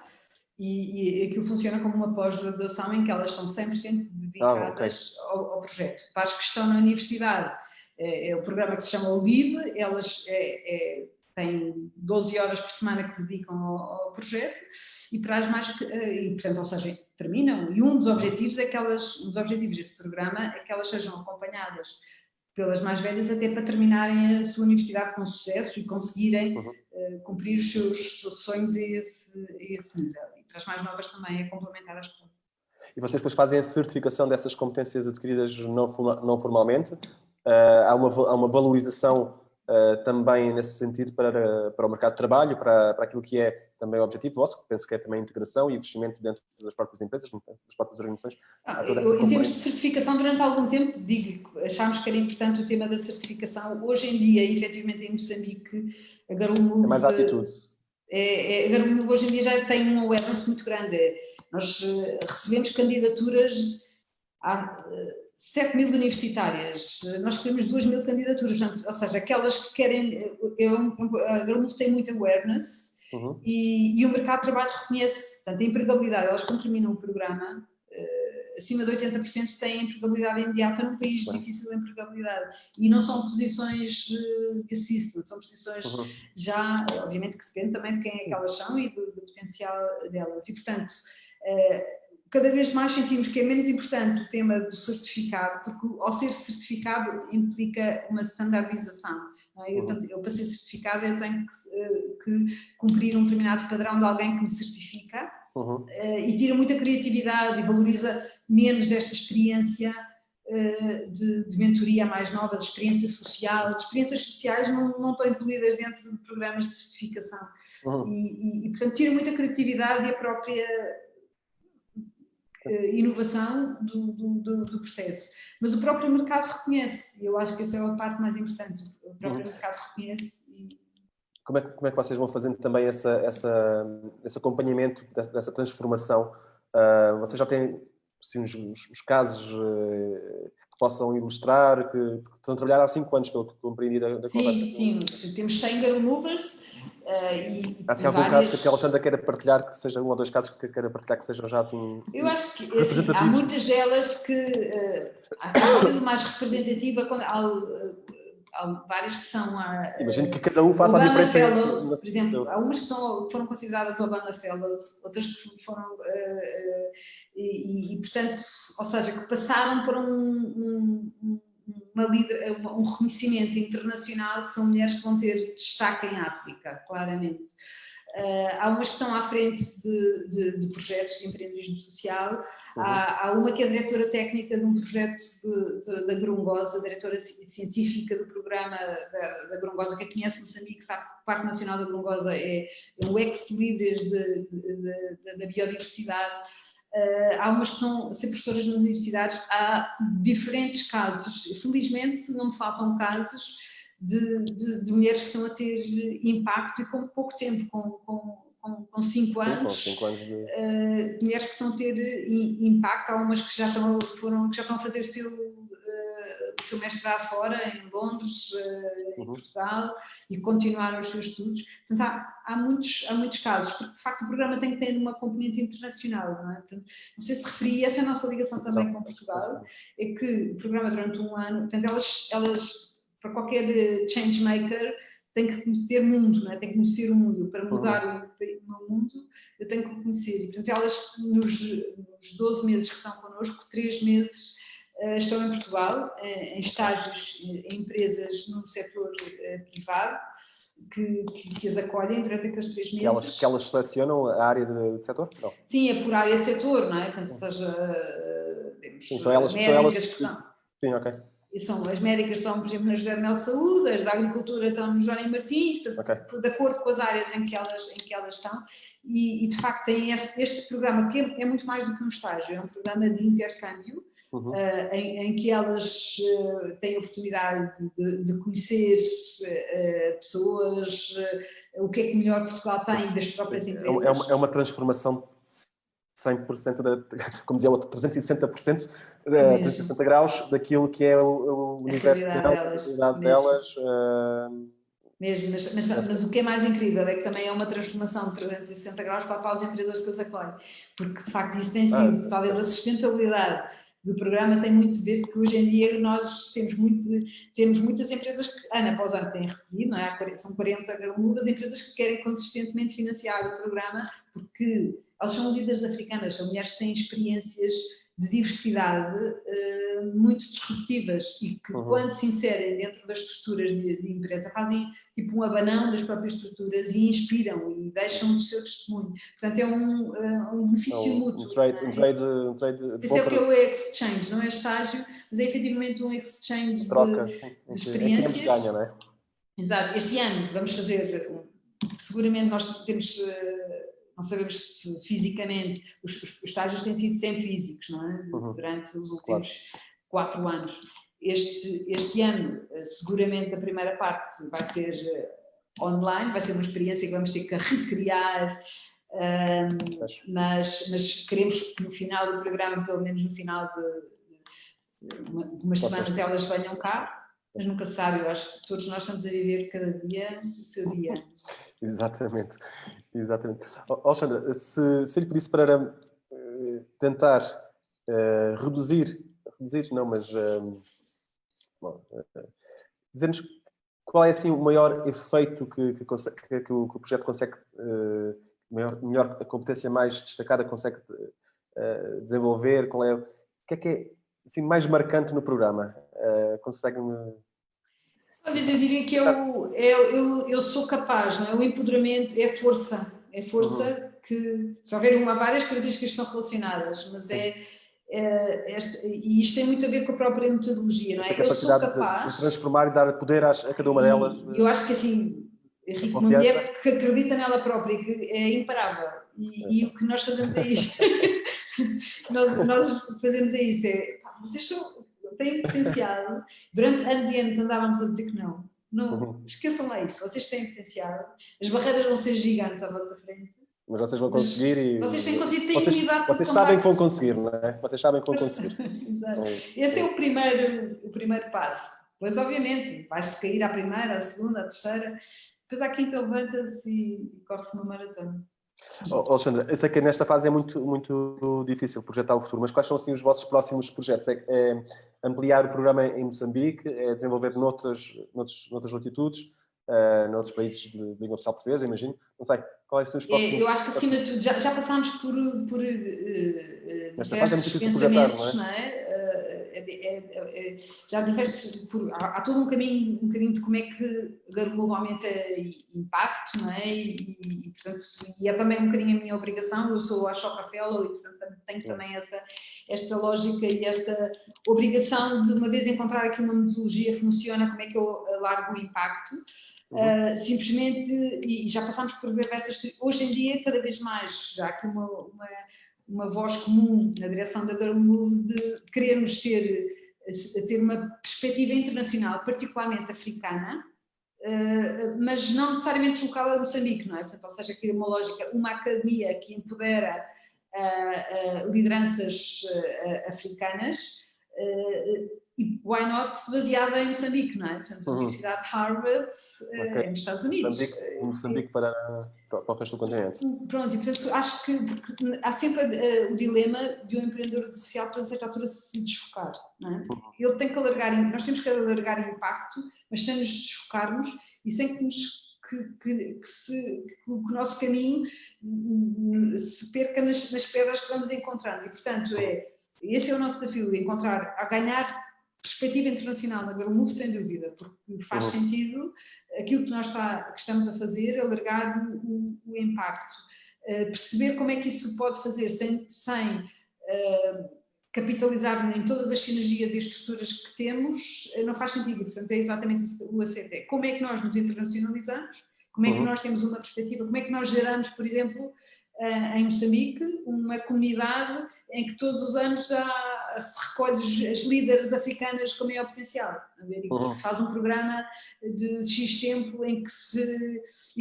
e aquilo funciona como uma pós-graduação em que elas são 100% dedicadas ao projeto. Para as que estão na universidade, é o programa que se chama o LIVE, elas têm 12 horas por semana que se dedicam ao projeto, e para as mais, portanto, ou seja, terminam, e um dos objetivos desse programa é que elas sejam acompanhadas pelas mais velhas até para terminarem a sua universidade com sucesso e conseguirem cumprir os seus sonhos a esse nível. E para as mais novas também é complementar a escola. E vocês depois fazem a certificação dessas competências adquiridas não formalmente? Há uma valorização também nesse sentido para o mercado de trabalho, para aquilo que é também o objetivo vosso, que penso que é também a integração e o crescimento dentro das próprias empresas, das próprias organizações. Em termos de certificação, durante algum tempo, achámos que era importante o tema da certificação. Hoje em dia, efetivamente, em Moçambique, a Girl Move... É mais a atitude. A Girl Move hoje em dia já tem um awareness muito grande. Nós recebemos candidaturas... 7.000 universitárias, nós recebemos 2.000 candidaturas, portanto, ou seja, aquelas que querem... A Girl Move tem muito awareness e o mercado de trabalho reconhece, portanto, a empregabilidade. Elas, quando terminam o programa, acima de 80% têm empregabilidade imediata num país difícil de empregabilidade. E não são posições de assistant, são posições já, obviamente que depende também de quem é que elas são e do potencial delas. E, portanto... cada vez mais sentimos que é menos importante o tema do certificado, porque ao ser certificado implica uma standardização. Não é? Eu para ser certificada eu tenho que cumprir um determinado padrão de alguém que me certifica e tira muita criatividade e valoriza menos esta experiência de mentoria mais nova, de experiência social. De experiências sociais não estão incluídas dentro de programas de certificação. E, portanto, tira muita criatividade e a própria... inovação do processo. Mas o próprio mercado reconhece, e eu acho que essa é a parte mais importante, o próprio mercado reconhece. Como é que vocês vão fazendo também esse acompanhamento dessa transformação? Vocês já têm assim, os casos que possam ilustrar, que estão a trabalhar há 5 anos, pelo que compreendi da conversa. Sim, temos 100 Girl Movers Há assim, algum caso que a Alexandra queira partilhar, que seja 1 ou 2 casos que queira partilhar que sejam já assim eu acho que assim, há muitas delas que há talvez a mais representativa, há várias que são imagino que cada um faça a diferença. Fellows, por exemplo, há umas que foram consideradas Obama Fellows, outras que foram e portanto, ou seja, que passaram por um reconhecimento internacional, que são mulheres que vão ter destaque em África, claramente. Há umas que estão à frente de projetos de empreendedorismo social. Há uma que é diretora técnica de um projeto da Gorongosa, diretora científica do programa da Gorongosa. Quem conhece Moçambique sabe que o Parque Nacional da Gorongosa é um ex-libris da biodiversidade. Há umas que estão a ser professoras nas universidades. Há diferentes casos. Felizmente não me faltam casos de mulheres que estão a ter impacto e com pouco tempo, com 5 anos, sim, com 5 anos mulheres que estão a ter impacto. Há umas que já estão a fazer o seu mestrado fora, em Londres, em Portugal, e continuaram os seus estudos. Portanto, há muitos casos, porque de facto o programa tem que ter uma componente internacional, não é? Portanto, não sei se referi, essa é a nossa ligação também com Portugal, é que o programa durante 1 ano, portanto, elas para qualquer changemaker tem que ter mundo, não é? Tem que conhecer o mundo. Para mudar o meu mundo, eu tenho que o conhecer. E, portanto, elas, nos 12 meses que estão connosco, 3 meses estão em Portugal, em estágios em empresas no setor privado, que as acolhem durante aqueles 3 meses. Que elas selecionam a área de setor? Não. Sim, é por área de setor, não é? Portanto, ou seja, são elas médicas que estão... Sim, ok. E são as médicas que estão, por exemplo, na José de Mel Saúde, as da agricultura estão no Jónimo Martins, portanto, de acordo com as áreas em que elas estão. E de facto, tem este programa, que é muito mais do que um estágio, é um programa de intercâmbio, em que elas têm a oportunidade de conhecer pessoas, o que é que melhor Portugal tem das próprias empresas. É uma transformação 100%, como dizia o outro, 360%, 360 graus daquilo que é o universo delas. Mesmo, mas o que é mais incrível é que também é uma transformação de 360 graus para as empresas que as acolhem, porque de facto isso tem sido, talvez a sustentabilidade do programa tem muito a ver que hoje em dia nós temos muitas empresas que, ano após ano, têm recolhido, não é? São 40 as empresas que querem consistentemente financiar o programa, porque elas são líderes africanas, são mulheres que têm experiências de diversidade muito disruptivas e que, quando se inserem dentro das estruturas de empresa, fazem tipo um abanão das próprias estruturas e inspiram e deixam o seu testemunho. Portanto, é um benefício mútuo. Um trade Isso é o que é o exchange, não é estágio, mas é efetivamente um exchange troca, de experiências. É que ganha, não é? Exato. Este ano vamos fazer, seguramente nós temos... Não sabemos se fisicamente, os estágios têm sido sempre físicos, não é? Durante os últimos 4 anos. Este ano, seguramente, a primeira parte vai ser online, vai ser uma experiência que vamos ter que recriar, mas queremos que no final do programa, pelo menos no final de umas semanas, elas venham cá, mas nunca se sabe. Eu acho que todos nós estamos a viver cada dia o seu dia. Exatamente. Alexandra, se lhe pedisse para tentar reduzir não, mas dizer-nos qual é assim o maior efeito que o projeto consegue, melhor a competência mais destacada consegue desenvolver, qual é, o que é assim, mais marcante no programa? Consegue-me... Talvez eu diria que eu sou capaz, não é? O empoderamento é força. É força que, se houver várias características que estão relacionadas, mas e isto tem muito a ver com a própria metodologia, não é? Eu sou capaz de transformar e dar poder a cada uma delas. Eu acho que assim, uma mulher que acredita nela própria e que é imparável. E o que nós fazemos é isto. nós fazemos é isto. Vocês têm potencial. Durante anos e anos andávamos a dizer que não. Esqueçam lá isso. Vocês têm potencial. As barreiras vão ser gigantes à vossa frente. Mas vocês vão conseguir e... Vocês têm conseguido, têm unidade de vocês sabem que vão conseguir, não é? Vocês sabem que vão conseguir. Exato. Esse é o primeiro passo. Pois, obviamente, vais-se cair à primeira, à segunda, à terceira, depois à quinta levantas e corre-se uma maratona. Alexandra, eu sei que nesta fase é muito, muito difícil projetar o futuro, mas quais são assim, os vossos próximos projetos? É ampliar o programa em Moçambique? É desenvolver noutras latitudes? Noutros países de língua oficial portuguesa, imagino? Não sei, quais são os próximos... Eu acho que, acima de tudo, já passámos por nesta fase é muito diversos difícil projetar, pensamentos, não é? Já diversos... Há todo um caminho de como é que a Garo Move aumenta impacto, não é? Portanto, é também um bocadinho a minha obrigação. Eu sou a Choca Fellow e, portanto, tenho também esta lógica e esta obrigação de, uma vez encontrar aqui uma metodologia que funciona, como é que eu largo o impacto. Simplesmente, e já passámos por diversas... Hoje em dia, cada vez mais, já há aqui uma voz comum na direção da Garo Move de querermos ter uma perspectiva internacional, particularmente africana, mas não necessariamente deslocada a Moçambique, não é? Portanto, ou seja, criar uma lógica, uma academia que empodera lideranças africanas, e why not baseada em Moçambique, não é? Portanto, a Universidade de Harvard é nos Estados Unidos. Moçambique para o resto do continente. Pronto, e portanto acho que há sempre o dilema de um empreendedor social para a certa altura se desfocar, não é? Ele tem que alargar, nós temos que alargar impacto, mas sem nos desfocarmos e sem que o nosso caminho se perca nas pedras que vamos encontrando. E portanto esse é o nosso desafio, ganhar perspectiva internacional na Garo Move, sem dúvida, porque faz sentido aquilo que nós estamos a fazer, alargar o impacto, perceber como é que isso se pode fazer sem capitalizar em todas as sinergias e estruturas que temos, não faz sentido. Portanto, é exatamente isso o ACT. Como é que nós nos internacionalizamos? Como é que nós temos uma perspectiva? Como é que nós geramos, por exemplo, em Moçambique, uma comunidade em que todos os anos se recolhe as líderes africanas com maior potencial, e que se faz um programa de X tempo em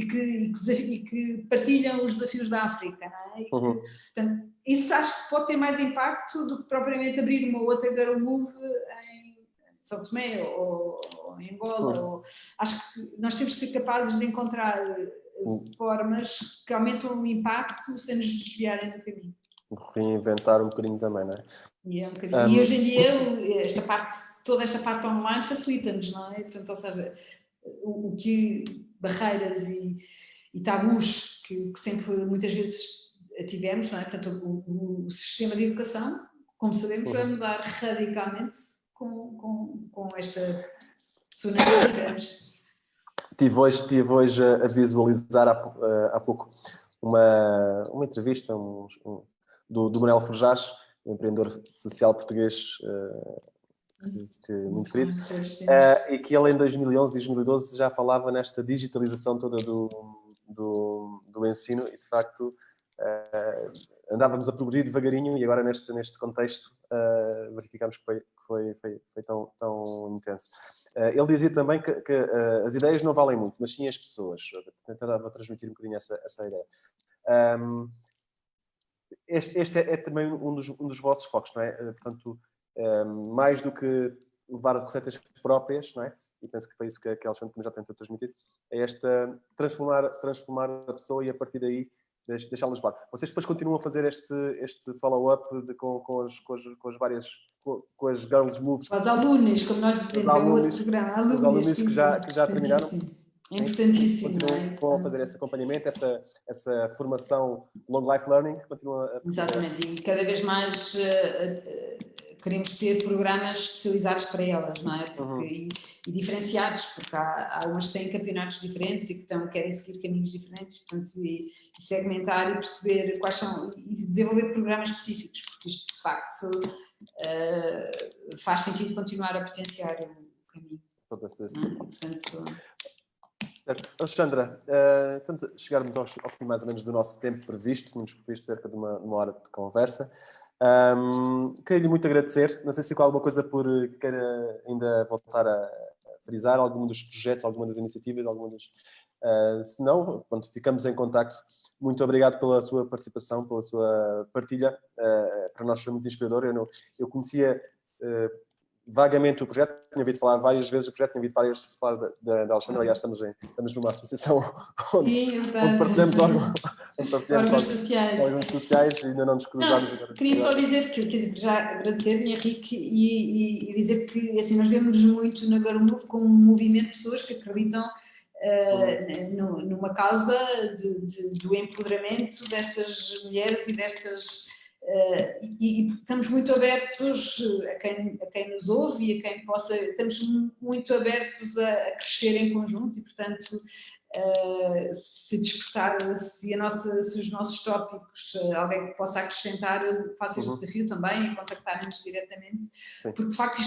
que partilham os desafios da África, não é? Portanto, isso acho que pode ter mais impacto do que propriamente abrir uma outra Garo Move em São Tomé ou em Angola. Acho que nós temos de ser capazes de encontrar formas que aumentam o impacto sem nos desviarem do caminho. Reinventar um bocadinho também, não é? E hoje em dia toda esta parte online facilita-nos, não é? Portanto, ou seja, o que barreiras e tabus que sempre, muitas vezes tivemos, não é? Portanto, o sistema de educação, como sabemos, vai mudar radicalmente com esta tsunami que tivemos. Estive hoje a visualizar há pouco uma entrevista do Manuel Forjás, um empreendedor social português muito querido, e que ele em 2011, 2012 já falava nesta digitalização toda do ensino e, de facto, andávamos a progredir devagarinho e agora neste contexto verificamos que foi tão intenso. Ele dizia também que as ideias não valem muito, mas sim as pessoas. Tentava transmitir um bocadinho essa ideia. Este é também um dos vossos focos, não é? Portanto, mais do que levar receitas próprias, não é? E penso que foi isso que a Alexandre já tentou transmitir, é transformar a pessoa e a partir daí deixá-la levar. Vocês depois continuam a fazer este follow-up com as Girls Moves. Com as alunas, como nós dizemos, é um outro programa. Os alunos que já terminaram. É importantíssimo. Continuam a fazer esse acompanhamento, essa formação long life learning. Exatamente, e cada vez mais queremos ter programas especializados para elas, não é? E diferenciados, porque há umas que têm campeonatos diferentes e que querem seguir caminhos diferentes, portanto, e segmentar e perceber quais são, e desenvolver programas específicos, porque isto de facto faz sentido continuar a potenciar o caminho. Portanto, certo. Alexandra, estamos a chegarmos ao fim mais ou menos do nosso tempo previsto, tínhamos previsto cerca de uma hora de conversa. Queria-lhe muito agradecer, não sei se há alguma coisa por queira ainda voltar a frisar, algum dos projetos, alguma das iniciativas, se não, ficamos em contacto muito obrigado pela sua participação, pela sua partilha. Para nós foi muito inspirador. Eu conhecia vagamente o projeto, tinha ouvido falar várias vezes do projeto, tinha ouvido várias falar da Alexandra. Aliás, estamos numa associação onde partilhamos órgãos sociais e ainda não nos cruzámos. Queria só dizer que já agradecer, Henrique, e dizer que assim, nós vemos muito na Girl Move como um movimento de pessoas que acreditam numa causa do empoderamento destas mulheres e destas... e estamos muito abertos a quem nos ouve e a quem possa... Estamos muito abertos a crescer em conjunto e, portanto, se despertar, se os nossos tópicos, alguém que possa acrescentar, faça este desafio também e contactar-nos diretamente. Sim. Porque, de facto,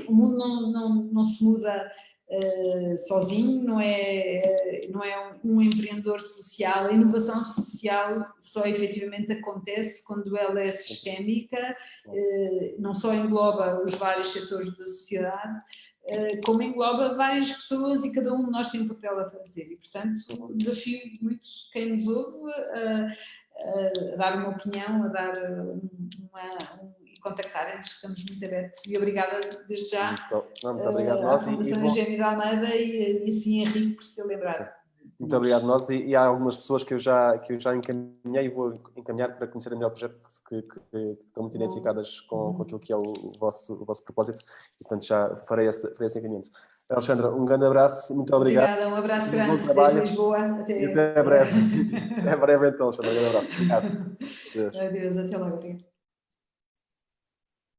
o mundo não se muda... sozinho, não é um empreendedor social. A inovação social só efetivamente acontece quando ela é sistémica, não só engloba os vários setores da sociedade, como engloba várias pessoas e cada um de nós tem um papel a fazer e, portanto, desafio muito quem nos ouve a dar uma opinião, a dar e contactarem-nos, estamos muito abertos. E obrigada desde já muito obrigado à Fundação Eugénio de Almeida e assim Henrique por se lembrar. Muito obrigado nós e há algumas pessoas que eu já encaminhei e vou encaminhar para conhecer melhor o projeto que estão muito identificadas com aquilo que é o vosso propósito e, portanto, já farei esse encaminhamento. Alexandra, um grande abraço, muito obrigado. Obrigada, um abraço grande desde Lisboa. Até breve. Até breve então, Alexandra, um grande abraço. Obrigado. Adeus, até logo.